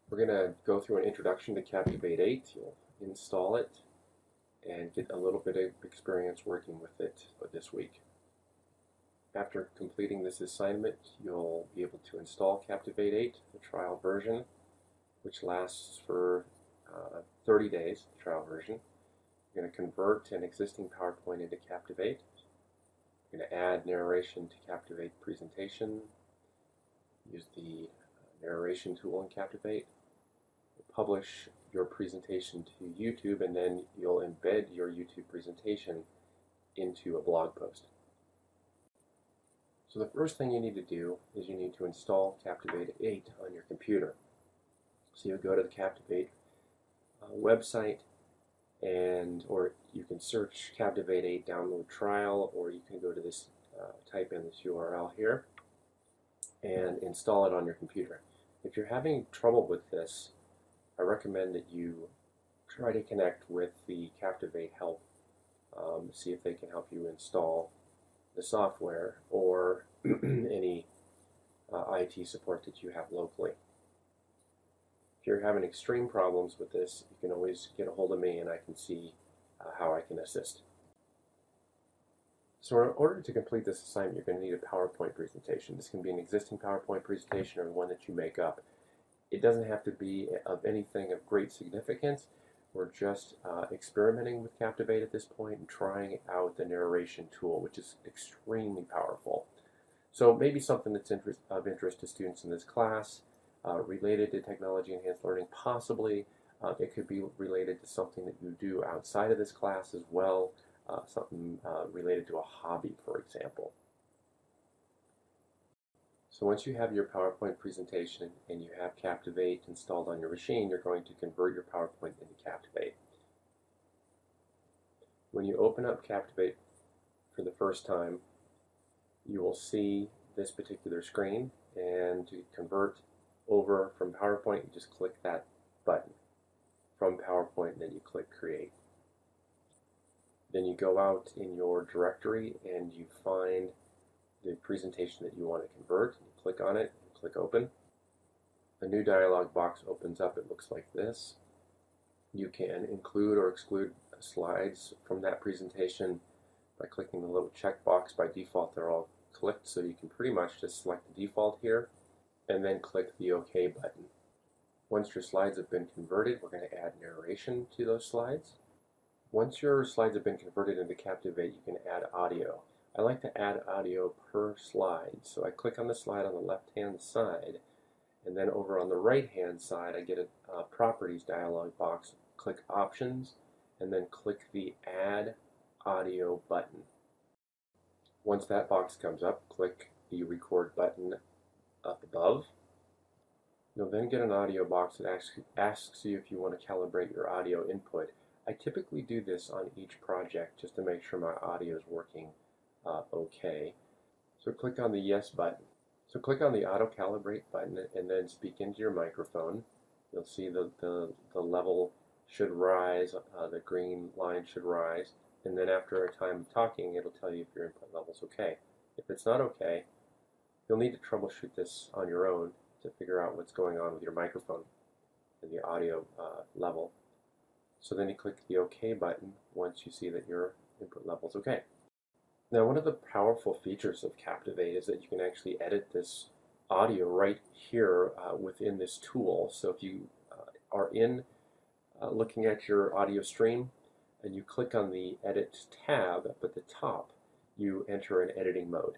We're going to go through an introduction to Captivate 8. You'll install it and get a little bit of experience working with it this week. After completing this assignment, you'll be able to install Captivate 8, the trial version, which lasts for 30 days, the trial version. You're going to convert an existing PowerPoint into Captivate. You're going to add narration to Captivate presentation. Use the narration tool in Captivate. Publish your presentation to YouTube, and then you'll embed your YouTube presentation into a blog post. So the first thing you need to do is you need to install Captivate 8 on your computer. So you'll go to the Captivate website, or you can search Captivate 8 download trial, or you can go to this, type in this URL here and install it on your computer. If you're having trouble with this, I recommend that you try to connect with the Captivate help, see if they can help you install the software or any IT support that you have locally. If you're having extreme problems with this, you can always get a hold of me and I can see how I can assist. So in order to complete this assignment, you're going to need a PowerPoint presentation. This can be an existing PowerPoint presentation or one that you make up. It doesn't have to be of anything of great significance. We're just experimenting with Captivate at this point and trying out the narration tool, which is extremely powerful. So maybe something that's of interest to students in this class, related to technology enhanced learning, possibly. It could be related to something that you do outside of this class as well, something related to a hobby, for example. So once you have your PowerPoint presentation and you have Captivate installed on your machine, you're going to convert your PowerPoint into Captivate. When you open up Captivate for the first time, you will see this particular screen, and to convert over from PowerPoint, you just click that button from PowerPoint, and then you click Create. Then you go out in your directory and you find the presentation that you want to convert. You click on it and click Open. A new dialog box opens up. It looks like this. You can include or exclude slides from that presentation by clicking the little checkbox. By default, they're all clicked, so you can pretty much just select the default here and then click the OK button. Once your slides have been converted, we're going to add narration to those slides. Once your slides have been converted into Captivate, you can add audio. I like to add audio per slide, so I click on the slide on the left-hand side, and then over on the right-hand side I get a Properties dialog box, click Options, and then click the Add Audio button. Once that box comes up, click the Record button up above. You'll then get an audio box that asks you if you want to calibrate your audio input. I typically do this on each project just to make sure my audio is working okay. So click on the Yes button. So click on the Auto Calibrate button and then speak into your microphone. You'll see the level should rise, the green line should rise, and then after a time of talking, it'll tell you if your input level is okay. If it's not okay, you'll need to troubleshoot this on your own to figure out what's going on with your microphone and the audio level. So then you click the OK button once you see that your input level is okay. Now, one of the powerful features of Captivate is that you can actually edit this audio right here within this tool. So if you are looking at your audio stream and you click on the Edit tab up at the top, you enter an editing mode.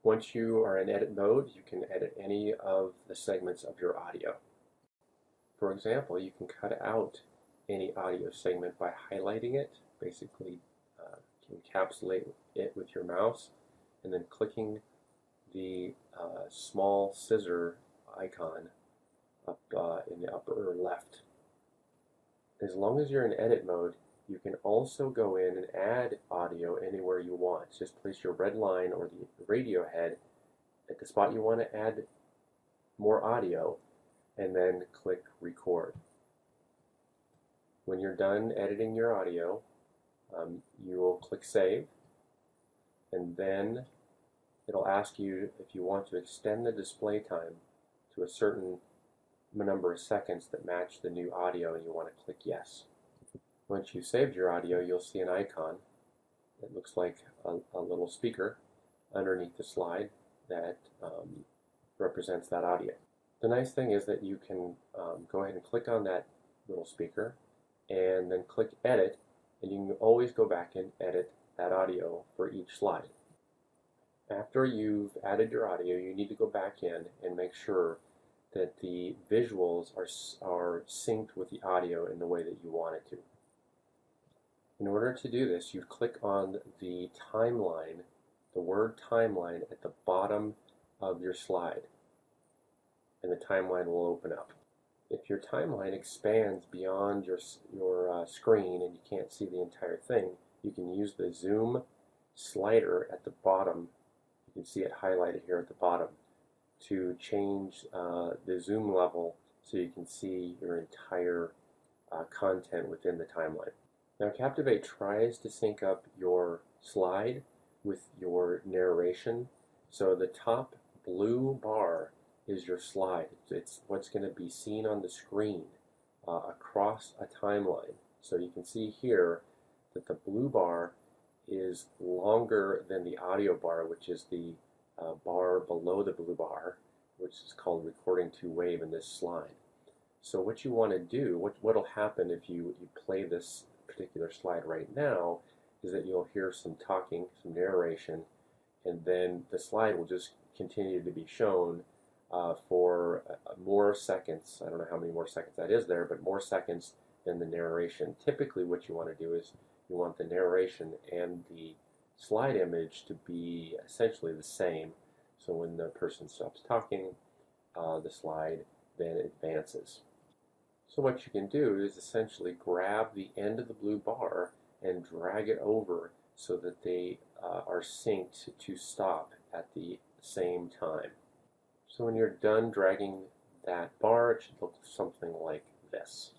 Once you are in edit mode, you can edit any of the segments of your audio. For example, you can cut out any audio segment by highlighting it, basically encapsulate it with your mouse, and then clicking the small scissor icon up in the upper left. As long as you're in edit mode, you can also go in and add audio anywhere you want. Just place your red line or the radio head at the spot you want to add more audio, and then click Record. When you're done editing your audio, you will click Save, and then it'll ask you if you want to extend the display time to a certain number of seconds that match the new audio, and you want to click yes. Once you've saved your audio, you'll see an icon that looks like a little speaker underneath the slide that represents that audio. The nice thing is that you can go ahead and click on that little speaker and then click edit, and you can always go back and edit that audio for each slide. After you've added your audio, you need to go back in and make sure that the visuals are synced with the audio in the way that you want it to. In order to do this, you click on the timeline, the word timeline at the bottom of your slide, and the timeline will open up. If your timeline expands beyond your screen and you can't see the entire thing, you can use the zoom slider at the bottom. You can see it highlighted here at the bottom to change the zoom level so you can see your entire content within the timeline. Now, Captivate tries to sync up your slide with your narration, so the top blue bar is your slide. It's what's going to be seen on the screen across a timeline. So you can see here that the blue bar is longer than the audio bar, which is the bar below the blue bar, which is called recording to wave in this slide. So what you want to do, what'll happen if you play this particular slide right now, is that you'll hear some talking, some narration, and then the slide will just continue to be shown for more seconds. I don't know how many more seconds that is there, but more seconds than the narration. Typically what you want to do is you want the narration and the slide image to be essentially the same. So when the person stops talking, the slide then advances. So what you can do is essentially grab the end of the blue bar and drag it over so that they are synced to stop at the same time. So when you're done dragging that bar, it should look something like this.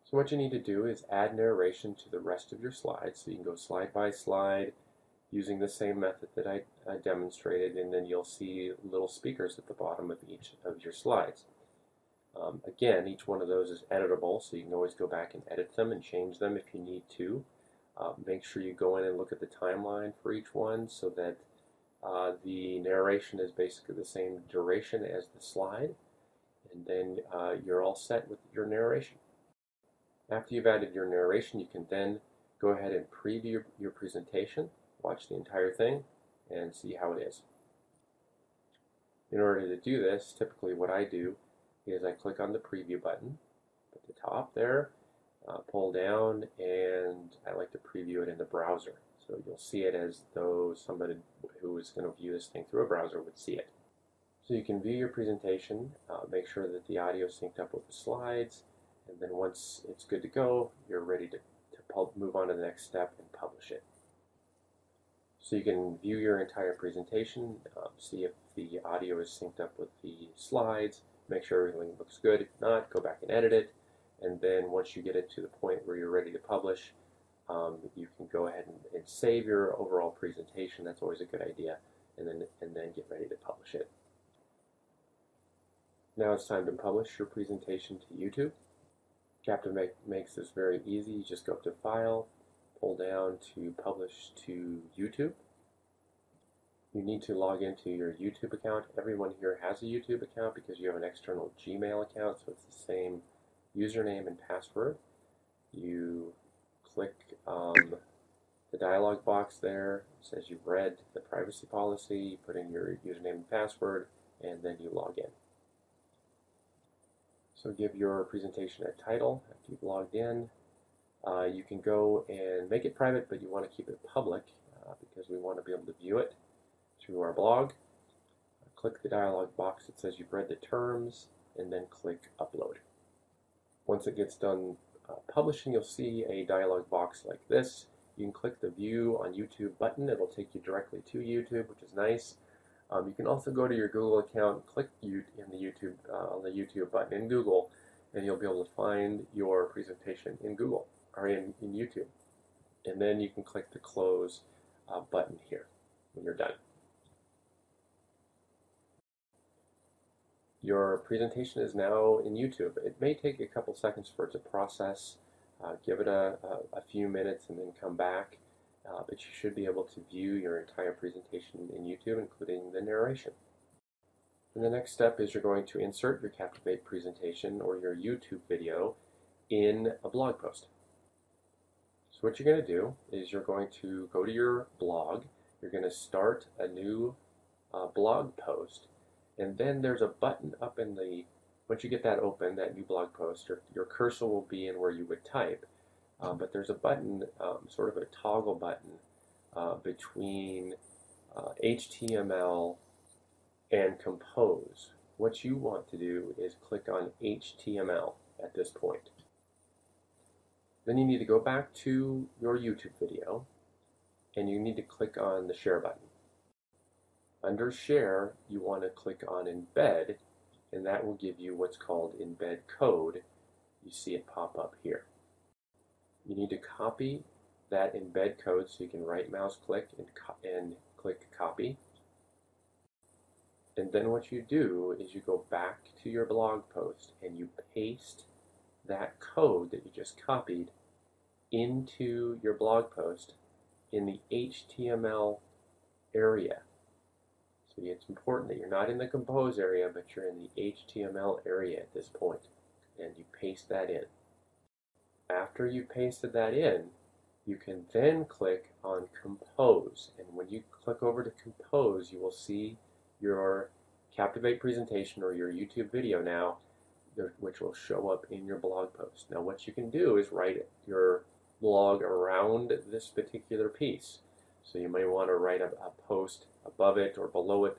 So what you need to do is add narration to the rest of your slides. So you can go slide by slide using the same method that I demonstrated, and then you'll see little speakers at the bottom of each of your slides. Again, each one of those is editable, so you can always go back and edit them and change them if you need to. Make sure you go in and look at the timeline for each one so that the narration is basically the same duration as the slide, and then you're all set with your narration. After you've added your narration, you can then go ahead and preview your presentation, watch the entire thing, and see how it is. In order to do this, typically what I do is I click on the preview button at the top there, pull down, and I like to preview it in the browser. So you'll see it as though somebody who is going to view this thing through a browser would see it. So you can view your presentation, make sure that the audio is synced up with the slides, and then once it's good to go, you're ready to move on to the next step and publish it. So you can view your entire presentation, see if the audio is synced up with the slides, make sure everything looks good. If not, go back and edit it, and then once you get it to the point where you're ready to publish, you can go ahead and save your overall presentation. That's always a good idea, and then get ready to publish it. Now it's time to publish your presentation to YouTube. Captivate makes this very easy. You just go up to File, pull down to Publish to YouTube. You need to log into your YouTube account. Everyone here has a YouTube account because you have an external Gmail account, so it's the same username and password. You click the dialog box there. It says you've read the privacy policy, you put in your username and password, and then you log in. So give your presentation a title after you've logged in. You can go and make it private, but you want to keep it public because we want to be able to view it through our blog. Click the dialog box that says you've read the terms, and then click Upload. Once it gets done publishing, you'll see a dialog box like this. You can click the View on YouTube button. It'll take you directly to YouTube, which is nice. You can also go to your Google account, click on the YouTube button in Google, and you'll be able to find your presentation in Google or in YouTube. And then you can click the Close button here when you're done. Your presentation is now in YouTube. It may take a couple seconds for it to process. Give it a few minutes and then come back. But you should be able to view your entire presentation in YouTube, including the narration. And the next step is you're going to insert your Captivate presentation or your YouTube video in a blog post. So what you're going to do is you're going to go to your blog. You're going to start a new blog post, and then there's a button up in the, once you get that open, that new blog post, your cursor will be in where you would type, but there's a button, sort of a toggle button between HTML and Compose. What you want to do is click on HTML at this point. Then you need to go back to your YouTube video, and you need to click on the Share button. Under Share, you want to click on Embed, and that will give you what's called Embed Code. You see it pop up here. You need to copy that embed code, so you can right mouse click and click Copy. And then what you do is you go back to your blog post and you paste that code that you just copied into your blog post in the HTML area. So it's important that you're not in the Compose area, but you're in the HTML area at this point, and you paste that in. After you pasted that in, you can then click on Compose, and when you click over to Compose, you will see your Captivate presentation or your YouTube video now, which will show up in your blog post. Now what you can do is write your blog around this particular piece. So you may want to write a post above it or below it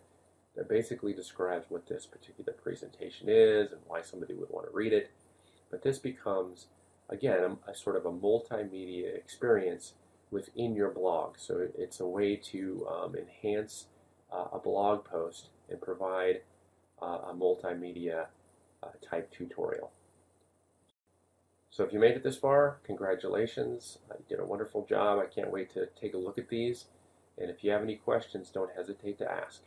that basically describes what this particular presentation is and why somebody would want to read it. But this becomes, again, a sort of a multimedia experience within your blog. So it's a way to enhance a blog post and provide a multimedia type tutorial. So if you made it this far, congratulations. You did a wonderful job. I can't wait to take a look at these. And if you have any questions, don't hesitate to ask.